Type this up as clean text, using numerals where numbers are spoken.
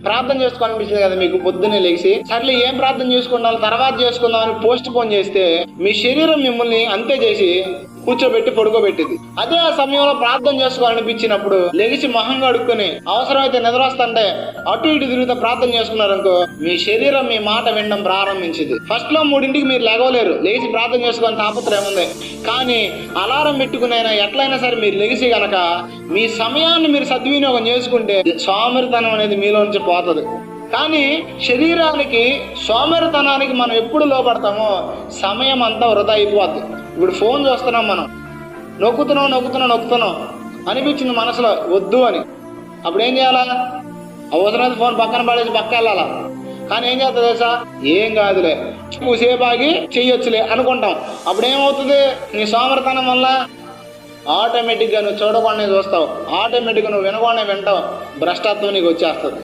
ప్రార్థన చేసుకోవాలనిపించింది కదా మీకు పొద్దున్నే లేచి, సర్లే ఏం ప్రార్థన చేసుకుంటాం తర్వాత చేసుకుందాం అని పోస్ట్ పోన్ చేస్తే మీ శరీరం మిమ్మల్ని అంతే చేసి కూర్చోబెట్టి పడుకోబెట్టింది. అదే ఆ సమయంలో ప్రార్థన చేసుకోవాలనిపించినప్పుడు లెగిసి మొహం కడుక్కొని అవసరమైతే నిద్ర వస్తుంటే అటు ఇటు తిరుగుతూ ప్రార్థన చేసుకున్నారనుకో మీ శరీరం మీ మాట వినడం ప్రారంభించింది. ఫస్ట్ లో 3ంటికి మీరు లేగలేరు, లేచి ప్రార్థన చేసుకోవాలని తాపత్రయం ఉంది. కానీ అలారం పెట్టుకునైనా ఎట్లయినా సరే మీరు లెగిసి గనక మీ సమయాన్ని మీరు సద్వినియోగం చేసుకుంటే సోమరితనం అనేది మీలో నుంచి పోతుంది. కానీ శరీరానికి సోమరితనానికి మనం ఎప్పుడు లోపడతామో సమయం అంతా వృధా అయిపోద్ది. ఇప్పుడు ఫోన్ చూస్తున్నాం, మనం నొక్కుతున్నాం అనిపించింది మనసులో వద్దు అని. అప్పుడు ఏం చేయాలా? అవసరమైతే ఫోన్ పక్కన పడేసి పక్క వెళ్ళాలా. కానీ ఏం చేస్తుంది తెలుసా? ఏం కాదులే, సేపు ఆగి చెయ్యొచ్చులే అనుకుంటాం. అప్పుడు ఏమవుతుంది? నీ సోమరితనం వల్ల ఆటోమేటిక్గా నువ్వు చూడకుండా చూస్తావు, ఆటోమేటిక్గా నువ్వు వినకుండా వింటావు, భ్రష్టత్వం నీకు వచ్చేస్తుంది.